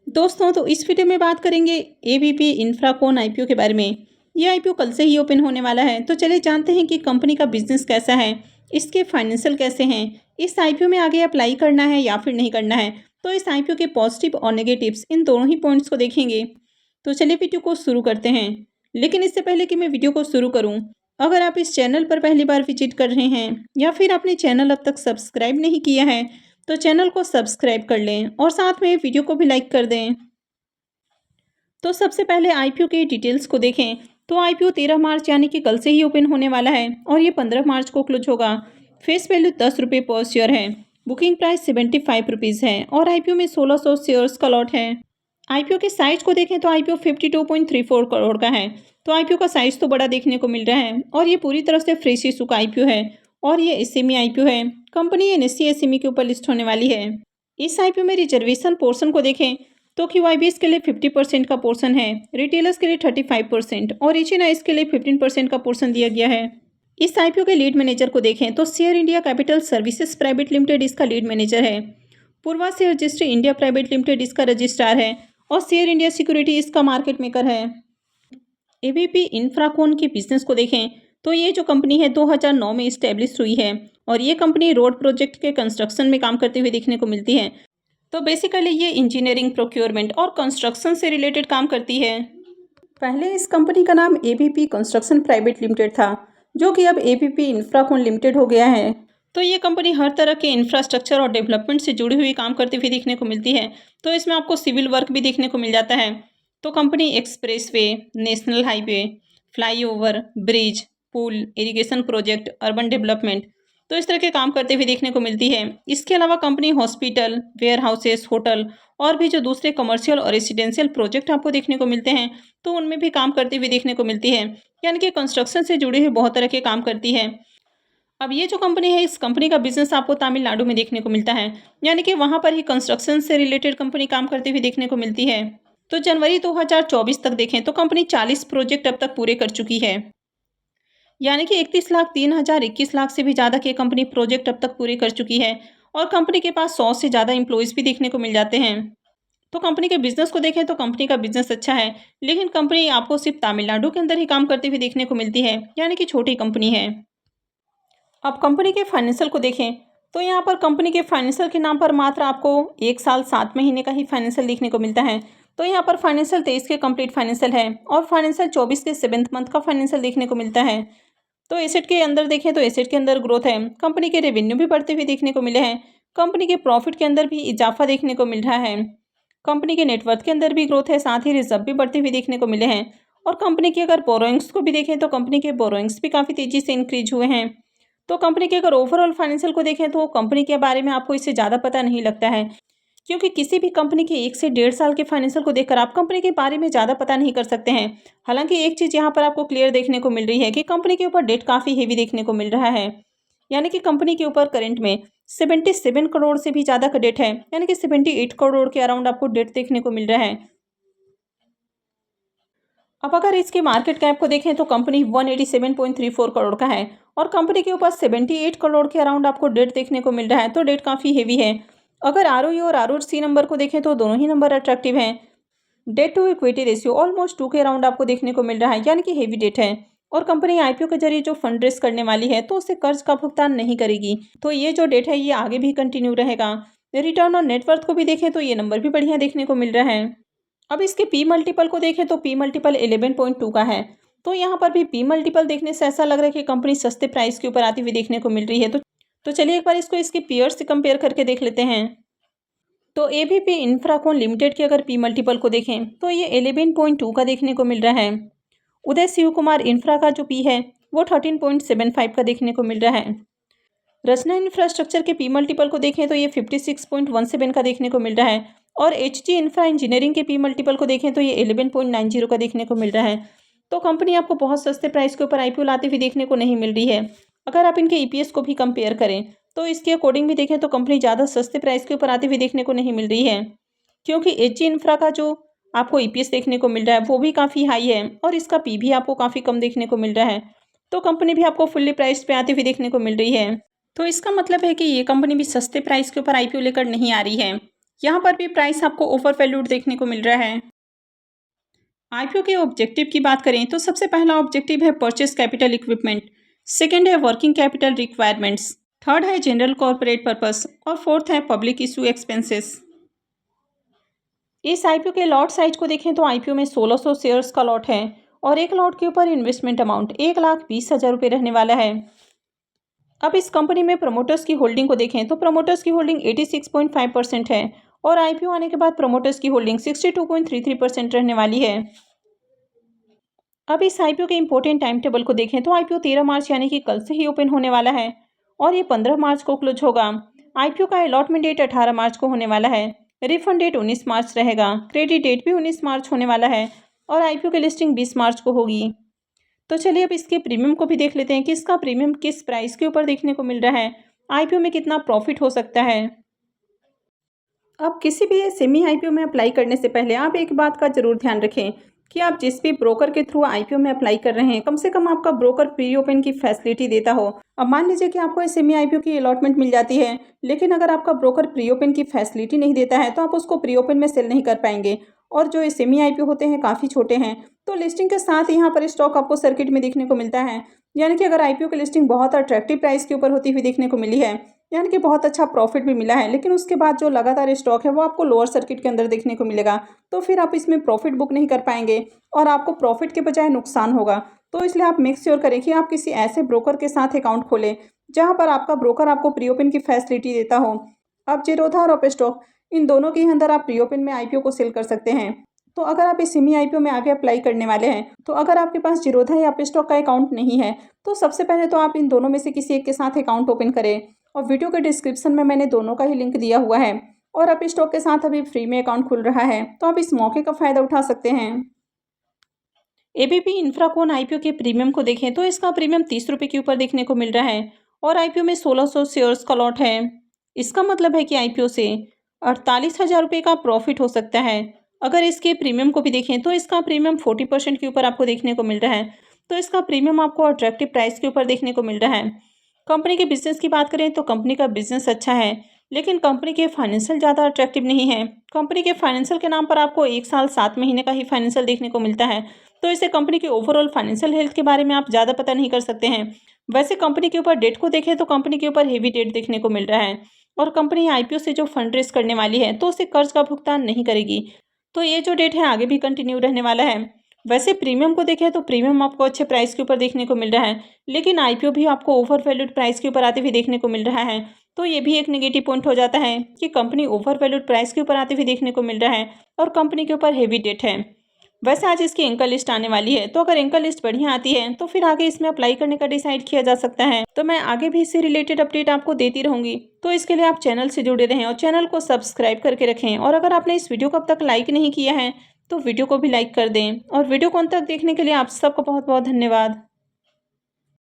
दोस्तों तो इस वीडियो में बात करेंगे एबीपी इंफ्राकोन आईपीओ के बारे में। ये आईपीओ कल से ही ओपन होने वाला है, तो चलिए जानते हैं कि कंपनी का बिजनेस कैसा है, इसके फाइनेंशियल कैसे हैं, इस आईपीओ में आगे अप्लाई करना है या फिर नहीं करना है। तो इस आईपीओ के पॉजिटिव और नेगेटिव्स इन दोनों ही पॉइंट्स को देखेंगे। तो चलिए वीडियो को शुरू करते हैं। लेकिन इससे पहले कि मैं वीडियो को शुरू करूँ, अगर आप इस चैनल पर पहली बार विजिट कर रहे हैं या फिर आपने चैनल अब तक सब्सक्राइब नहीं किया है, तो चैनल को सब्सक्राइब कर लें और साथ में वीडियो को भी लाइक कर दें। तो सबसे पहले आईपीओ की डिटेल्स को देखें तो आईपीओ 13 मार्च यानी कि कल से ही ओपन होने वाला है और ये 15 मार्च को क्लोज होगा। फेस वैल्यू 10 रुपये पर शेयर है। बुकिंग प्राइस 75 रुपीज़ है और आईपीओ में 1600 शेयर्स का लॉट है। आईपीओ के साइज को देखें तो आईपीओ 52.34 करोड़ का है। तो आईपीओ का साइज तो बड़ा देखने को मिल रहा है और ये पूरी तरह से फ्रेश इशू का आईपीओ है और ये एसएमई आईपीओ है। कंपनी एनएससी एसएमई के ऊपर लिस्ट होने वाली है। इस आईपीओ में रिजर्वेशन पोर्शन को देखें तो क्यूआईबीएस के लिए 50% का पोर्शन है, रिटेलर्स के लिए 35% और एचएनआईएस के लिए 15% का पोर्शन दिया गया है। इस आईपीओ के लीड मैनेजर को देखें तो Share India Capital Services Private Limited इसका लीड मैनेजर है। Purva Share Registry India Private Limited इसका रजिस्ट्रार है और शेयर इंडिया सिक्योरिटी इसका मार्केट मेकर है। एबीपी इंफ्राकोन के बिजनेस को देखें तो ये जो कंपनी है 2009 में इस्टेब्लिश हुई है और ये कंपनी रोड प्रोजेक्ट के कंस्ट्रक्शन में काम करते हुए देखने को मिलती है। तो बेसिकली ये इंजीनियरिंग, प्रोक्योरमेंट और कंस्ट्रक्शन से रिलेटेड काम करती है। पहले इस कंपनी का नाम एबीपी कंस्ट्रक्शन प्राइवेट लिमिटेड था, जो कि अब एबीपी इंफ्राकोन लिमिटेड हो गया है। तो ये कंपनी हर तरह के इंफ्रास्ट्रक्चर और डेवलपमेंट से जुड़ी हुई काम करती हुई देखने को मिलती है। तो इसमें आपको सिविल वर्क भी देखने को मिल जाता है। तो company expressway, national highway, flyover, bridge, पुल, इरिगेशन प्रोजेक्ट, अर्बन डेवलपमेंट, तो इस तरह के काम करते हुए देखने को मिलती है। इसके अलावा company hospital, warehouses, hotel और भी जो दूसरे कमर्शियल और रेसिडेंशियल प्रोजेक्ट आपको देखने को मिलते हैं, तो उनमें भी काम करती हुई देखने को मिलती है। यानी कि कंस्ट्रक्शन से जुड़े हुए बहुत तरह के काम करती है। अब ये जो कंपनी है, इस कंपनी का बिजनेस आपको तमिलनाडु में देखने को मिलता है, यानी कि वहाँ पर ही कंस्ट्रक्शन से रिलेटेड कंपनी काम करती हुई देखने को मिलती है। तो जनवरी 2024 तक देखें तो कंपनी 40 प्रोजेक्ट अब तक पूरे कर चुकी है, यानी कि 31,03,021 से भी ज़्यादा के कंपनी प्रोजेक्ट अब तक पूरे कर चुकी है और कंपनी के पास 100 से ज़्यादा एम्प्लॉयज़ भी देखने को मिल जाते हैं। तो कंपनी के बिजनेस को देखें तो कंपनी का बिजनेस अच्छा है, लेकिन कंपनी आपको सिर्फ तमिलनाडु के अंदर ही काम करती हुई देखने को मिलती है, यानी कि छोटी कंपनी है। अब कंपनी के फाइनेंशियल को देखें तो यहाँ पर कंपनी के फाइनेंशियल के नाम पर मात्र आपको 1 साल 7 महीने का ही फाइनेंशियल देखने को मिलता है। तो यहाँ पर फाइनेंशियल 23 के कंप्लीट फाइनेंशियल है और फाइनेंशियल 24 के 7th मंथ का फाइनेंशियल देखने को मिलता है। तो एसेट के अंदर देखें तो एसेट के अंदर ग्रोथ है, कंपनी के रेवेन्यू भी बढ़ते हुए देखने को मिले हैं, कंपनी के प्रॉफिट के अंदर भी इजाफा देखने को मिल रहा है, कंपनी के नेटवर्थ के अंदर भी ग्रोथ है, साथ ही रिजर्व भी बढ़ते हुए देखने को मिले हैं। और कंपनी की अगर बोरोइंग्स को भी देखें तो कंपनी के बोरोइंग्स भी काफ़ी तेज़ी से इंक्रीज हुए हैं। तो कंपनी के अगर ओवरऑल फाइनेंशियल को देखें तो कंपनी के बारे में आपको इससे ज़्यादा पता नहीं लगता है, क्योंकि किसी भी कंपनी के 1 से 1.5 साल के फाइनेंशियल को देखकर आप कंपनी के बारे में ज़्यादा पता नहीं कर सकते हैं। हालांकि एक चीज़ यहाँ पर आपको क्लियर देखने को मिल रही है कि कंपनी के ऊपर डेट काफ़ी हेवी देखने को मिल रहा है, यानी कि कंपनी के ऊपर करंट में 77 करोड़ से भी ज़्यादा का डेट है, यानी कि 78 करोड़ के अराउंड आपको डेट देखने को मिल रहा है। अब अगर इसके मार्केट कैप को देखें तो कंपनी 187.34 करोड़ का है और कंपनी के ऊपर 78 करोड़ के अराउंड आपको डेट देखने को मिल रहा है, तो डेट काफ़ी हेवी है। अगर आरओई और आरओसी नंबर को देखें तो दोनों ही नंबर अट्रैक्टिव हैं। Debt to equity ratio almost 2 के अराउंड आपको देखने को मिल रहा है, यानी कि हेवी डेट है। और कंपनी आईपीओ के जरिए जो फंड रेस करने वाली है तो उससे कर्ज का भुगतान नहीं करेगी, तो ये जो डेट है ये आगे भी कंटिन्यू रहेगा। रिटर्न ऑन नेटवर्थ को भी देखें तो ये नंबर भी बढ़िया देखने को मिल रहा है। अब इसके पी मल्टीपल को देखें तो पी मल्टीपल 11.2 का है। तो यहाँ पर भी पी मल्टीपल देखने से ऐसा लग रहा है कि कंपनी सस्ते प्राइस के ऊपर आती हुई देखने को मिल रही है। तो चलिए एक बार इसको इसके पीयर्स से कंपेयर करके देख लेते हैं। तो एबीपी इंफ्राकोन लिमिटेड के अगर पी मल्टीपल को देखें तो ये 11.2 का देखने को मिल रहा है। उदय शिव कुमार इंफ्रा का जो पी है वो 13.75 का देखने को मिल रहा है। रचना इंफ्रास्ट्रक्चर के पी मल्टीपल को देखें तो ये 56.17 का देखने को मिल रहा है और एचजी इंफ्रा इंजीनियरिंग के पी मल्टीपल को देखें तो ये 11.90 का देखने को मिल रहा है। तो कंपनी आपको बहुत सस्ते प्राइस के ऊपर आईपीओ लाती हुई देखने को नहीं मिल रही है। अगर आप इनके ईपीएस को भी कंपेयर करें तो इसके अकॉर्डिंग भी देखें तो कंपनी ज़्यादा सस्ते प्राइस के ऊपर आती हुई देखने को नहीं मिल रही है, क्योंकि एचजी इंफ्रा का जो आपको ईपीएस देखने को मिल रहा है वो भी काफ़ी हाई है और इसका पी भी आपको काफ़ी कम देखने को मिल रहा है। तो कंपनी भी आपको फुल्ली प्राइस पे आती हुई देखने को मिल रही है। तो इसका मतलब है कि ये कंपनी भी सस्ते प्राइस के ऊपर आईपीओ लेकर नहीं आ रही है। यहाँ पर भी प्राइस आपको ओवर वैल्यूड देखने को मिल रहा है। आईपीओ के ऑब्जेक्टिव की बात करें तो सबसे पहला ऑब्जेक्टिव है परचेस कैपिटल इक्विपमेंट, सेकंड है वर्किंग कैपिटल रिक्वायरमेंट्स, थर्ड है जनरल कॉर्पोरेट पर्पस और फोर्थ है पब्लिक इशू एक्सपेंसेस। इस आईपीओ के लॉट साइज को देखें तो आईपीओ में 1600 शेयर्स का लॉट है और एक लॉट के ऊपर इन्वेस्टमेंट अमाउंट 1,20,000 रुपये रहने वाला है। अब इस कंपनी में प्रमोटर्स की होल्डिंग को देखें तो प्रमोटर्स की होल्डिंग 86.5% है और आईपीओ आने के बाद प्रमोटर्स की होल्डिंग 62.33% रहने वाली है। अब इस आईपीओ के इंपॉर्टेंट टाइम टेबल को देखें तो आईपीओ 13 मार्च यानी कि कल से ही ओपन होने वाला है और ये 15 मार्च को क्लोज होगा। आईपीओ का अलॉटमेंट डेट 18 मार्च को होने वाला है। रिफंड डेट 19 मार्च रहेगा। क्रेडिट डेट भी 19 मार्च होने वाला है और आईपीओ की लिस्टिंग 20 मार्च को होगी। तो चलिए अब इसके प्रीमियम को भी देख लेते हैं कि इसका प्रीमियम किस प्राइस के ऊपर देखने को मिल रहा है, आईपीओ में कितना प्रॉफिट हो सकता है। अब किसी भी सेमी आईपीओ में अप्लाई करने से पहले आप एक बात का जरूर ध्यान रखें कि आप जिस भी ब्रोकर के थ्रू आईपीओ में अप्लाई कर रहे हैं कम से कम आपका ब्रोकर प्री ओपन की फैसिलिटी देता हो। अब मान लीजिए कि आपको सेमी आईपीओ की अलॉटमेंट मिल जाती है लेकिन अगर आपका ब्रोकर प्री ओपन की फैसिलिटी नहीं देता है तो आप उसको प्री ओपन में सेल नहीं कर पाएंगे और जो सेमी आईपीओ होते हैं काफ़ी छोटे हैं तो लिस्टिंग के साथ यहाँ पर स्टॉक आपको सर्किट में देखने को मिलता है। यानी कि अगर आईपीओ की लिस्टिंग बहुत अट्रैक्टिव प्राइस के ऊपर होती हुई देखने को मिली है यानी कि बहुत अच्छा प्रॉफिट भी मिला है लेकिन उसके बाद जो लगातार स्टॉक है वो आपको लोअर सर्किट के अंदर देखने को मिलेगा तो फिर आप इसमें प्रॉफिट बुक नहीं कर पाएंगे और आपको प्रॉफिट के बजाय नुकसान होगा। तो इसलिए आप मेक श्योर करें कि आप किसी ऐसे ब्रोकर के साथ अकाउंट खोलें जहां पर आपका ब्रोकर आपको प्री ओपन की फैसिलिटी देता हो। अब जीरोधा और अपस्टॉक इन दोनों के अंदर आप प्री ओपन में आईपीओ को सेल कर सकते हैं। तो अगर आप इस सेमी आईपीओ में आगे अप्लाई करने वाले हैं तो अगर आपके पास जीरोधा या अपस्टॉक का अकाउंट नहीं है तो सबसे पहले तो आप इन दोनों में से किसी एक के साथ अकाउंट ओपन करें और वीडियो के डिस्क्रिप्शन में मैंने दोनों का ही लिंक दिया हुआ है और अपस्टॉक के साथ अभी फ्री में अकाउंट खुल रहा है तो आप इस मौके का फ़ायदा उठा सकते हैं। एबीपी इंफ्राकोन आईपीओ के प्रीमियम को देखें तो इसका प्रीमियम 30 रुपये के ऊपर देखने को मिल रहा है और आईपीओ में 1600 शेयर्स का लॉट है। इसका मतलब है कि आईपीओ से 48,000 रुपये का प्रॉफिट हो सकता है। अगर इसके प्रीमियम को भी देखें तो इसका प्रीमियम 40% के ऊपर आपको देखने को मिल रहा है तो इसका प्रीमियम आपको अट्रैक्टिव प्राइस के ऊपर देखने को मिल रहा है। कंपनी के बिजनेस की बात करें तो कंपनी का बिजनेस अच्छा है लेकिन कंपनी के फाइनेंशियल ज़्यादा अट्रैक्टिव नहीं है। कंपनी के फाइनेंशियल के नाम पर आपको 1 साल 7 महीने का ही फाइनेंशियल देखने को मिलता है तो इससे कंपनी के ओवरऑल फाइनेंशियल हेल्थ के बारे में आप ज़्यादा पता नहीं कर सकते हैं। वैसे कंपनी के ऊपर डेट को देखें तो कंपनी के ऊपर हेवी डेट देखने को मिल रहा है और कंपनी आईपीओ से जो फंड रेज करने वाली है तो उसे कर्ज का भुगतान नहीं करेगी तो ये जो डेट है आगे भी कंटिन्यू रहने वाला है। वैसे प्रीमियम को देखें तो प्रीमियम आपको अच्छे प्राइस के ऊपर देखने को मिल रहा है लेकिन आईपीओ भी आपको ओवर वैल्यूड प्राइस के ऊपर आते हुए देखने को मिल रहा है तो ये भी एक नेगेटिव पॉइंट हो जाता है कि कंपनी ओवर वैल्यूड प्राइस के ऊपर आते हुए देखने को मिल रहा है और कंपनी के ऊपर हेवी डेट है। वैसे आज इसकी एंकर लिस्ट आने वाली है तो अगर एंकर लिस्ट बढ़िया आती है तो फिर आगे इसमें अप्लाई करने का डिसाइड किया जा सकता है। तो मैं आगे भी इससे रिलेटेड अपडेट आपको देती रहूंगी तो इसके लिए आप चैनल से जुड़े रहें और चैनल को सब्सक्राइब करके रखें और अगर आपने इस वीडियो को अब तक लाइक नहीं किया है तो वीडियो को भी लाइक कर दें और वीडियो को अंत तक देखने के लिए आप सबका बहुत बहुत धन्यवाद।